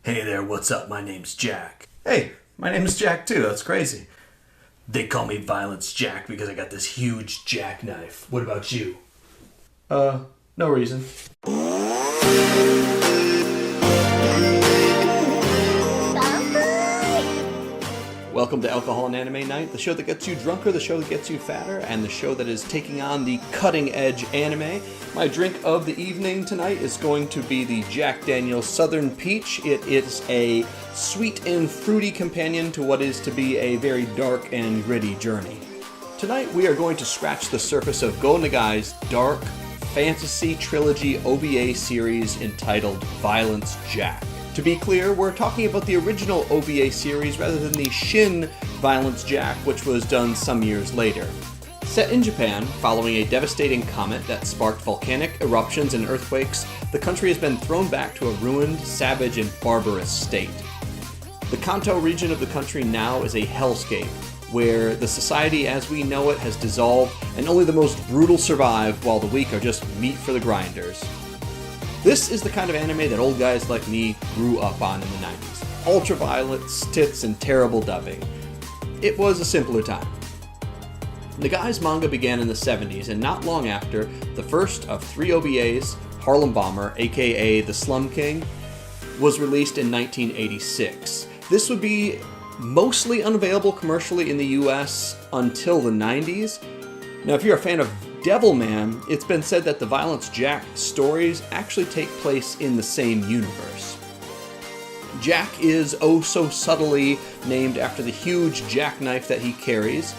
Hey there, what's up? My name's Jack. Hey, my name is Jack too. That's crazy. They call me Violence Jack because I got this huge jackknife. What about you? No reason. Welcome to Alcohol and Anime Night, the show that gets you drunker, the show that gets you fatter, and the show that is taking on the cutting-edge anime. My drink of the evening tonight is going to be the Jack Daniel's Southern Peach. It is a sweet and fruity companion to what is to be a very dark and gritty journey. Tonight we are going to scratch the surface of Go Nagai's dark fantasy trilogy OVA series entitled Violence Jack. To be clear, we're talking about the original OVA series rather than the Shin Violence Jack, which was done some years later. Set in Japan, following a devastating comet that sparked volcanic eruptions and earthquakes, the country has been thrown back to a ruined, savage, and barbarous state. The Kanto region of the country now is a hellscape, where the society as we know it has dissolved and only the most brutal survive while the weak are just meat for the grinders. This is the kind of anime that old guys like me grew up on in the 90s. Ultraviolence, tits, and terrible dubbing. It was a simpler time. Nagai's manga began in the 70s, and not long after, the first of 3 OVAs, Harlem Bomber, aka The Slum King, was released in 1986. This would be mostly unavailable commercially in the US until the 90s. Now, if you're a fan of Devilman, it's been said that the Violence Jack stories actually take place in the same universe. Jack is oh so subtly named after the huge jackknife that he carries.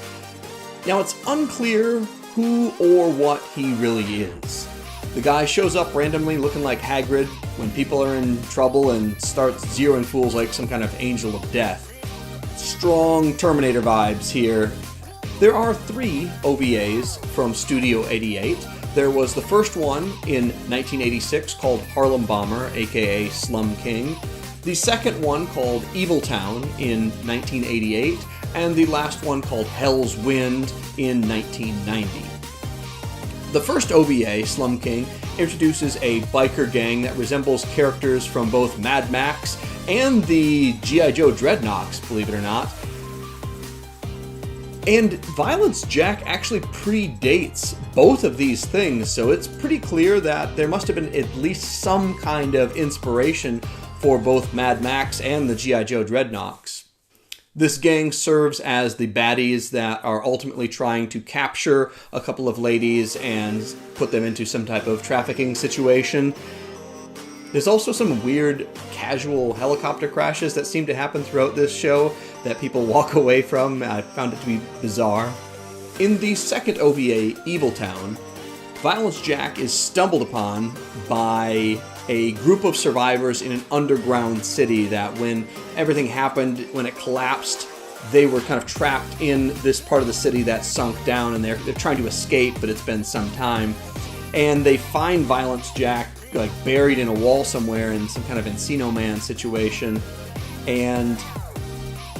Now, it's unclear who or what he really is. The guy shows up randomly looking like Hagrid when people are in trouble and starts zeroing fools like some kind of angel of death. Strong Terminator vibes here. There are 3 OVAs from Studio 88. There was the first one in 1986 called Harlem Bomber, aka Slum King. The second one called Evil Town in 1988. And the last one called Hell's Wind in 1990. The first OVA, Slum King, introduces a biker gang that resembles characters from both Mad Max and the G.I. Joe Dreadnoks, believe it or not. And Violence Jack actually predates both of these things, so it's pretty clear that there must have been at least some kind of inspiration for both Mad Max and the G.I. Joe Dreadnoks. This gang serves as the baddies that are ultimately trying to capture a couple of ladies and put them into some type of trafficking situation. There's also some weird casual helicopter crashes that seem to happen throughout this show that people walk away from. I found it to be bizarre. In the second OVA, Evil Town, Violence Jack is stumbled upon by a group of survivors in an underground city that when everything happened, when it collapsed, they were kind of trapped in this part of the city that sunk down, and they're trying to escape, but it's been some time. And they find Violence Jack like buried in a wall somewhere in some kind of Encino Man situation. And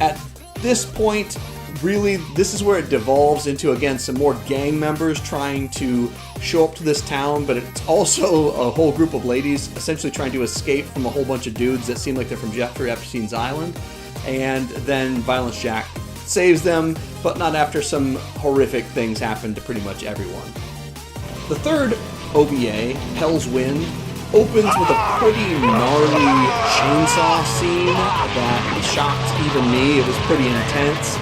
at this point, really, this is where it devolves into, again, some more gang members trying to show up to this town, but it's also a whole group of ladies essentially trying to escape from a whole bunch of dudes that seem like they're from Jeffrey Epstein's Island. And then Violence Jack saves them, but not after some horrific things happen to pretty much everyone. The third OVA, Hell's Wind, opens with a pretty gnarly chainsaw scene that shocked even me. It was pretty intense.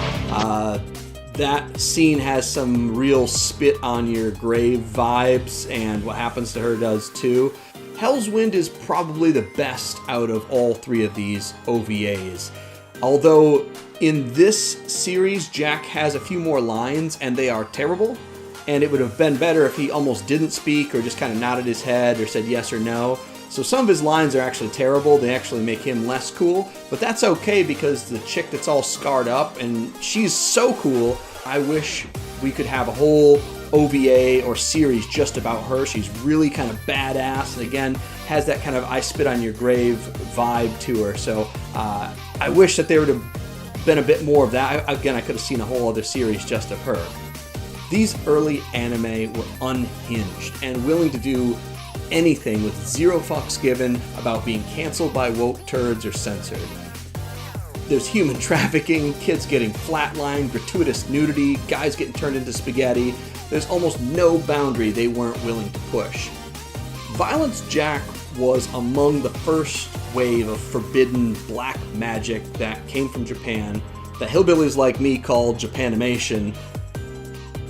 That scene has some real spit on your grave vibes, and What Happens to Her does too. Hell's Wind is probably the best out of all 3 of these OVAs. Although in this series, Jack has a few more lines, and they are terrible. And it would have been better if he almost didn't speak or just kind of nodded his head or said yes or no. So some of his lines are actually terrible. They actually make him less cool. But that's okay because the chick that's all scarred up, and she's so cool, I wish we could have a whole OVA or series just about her. She's really kind of badass, and again, has that kind of I spit on your grave vibe to her. So I wish that there would have been a bit more of that. Again, I could have seen a whole other series just of her. These early anime were unhinged and willing to do anything with zero fucks given about being canceled by woke turds or censored. There's human trafficking, kids getting flatlined, gratuitous nudity, guys getting turned into spaghetti. There's almost no boundary they weren't willing to push. Violence Jack was among the first wave of forbidden black magic that came from Japan that hillbillies like me called Japanimation.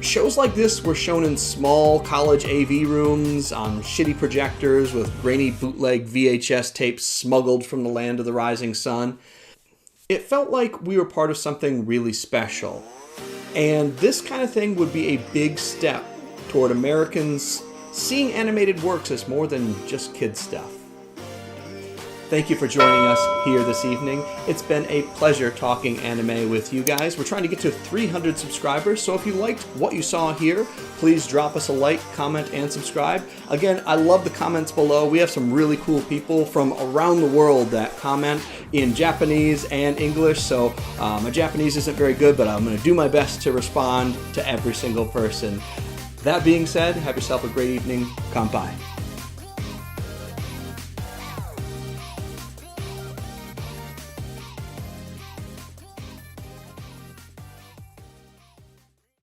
Shows like this were shown in small college AV rooms, on shitty projectors with grainy bootleg VHS tapes smuggled from the land of the rising sun. It felt like we were part of something really special. And this kind of thing would be a big step toward Americans seeing animated works as more than just kid stuff. Thank you for joining us here this evening. It's been a pleasure talking anime with you guys. We're trying to get to 300 subscribers, so if you liked what you saw here, please drop us a like, comment, and subscribe. Again, I love the comments below. We have some really cool people from around the world that comment in Japanese and English, so my Japanese isn't very good, but I'm going to do my best to respond to every single person. That being said, have yourself a great evening. Kanpai.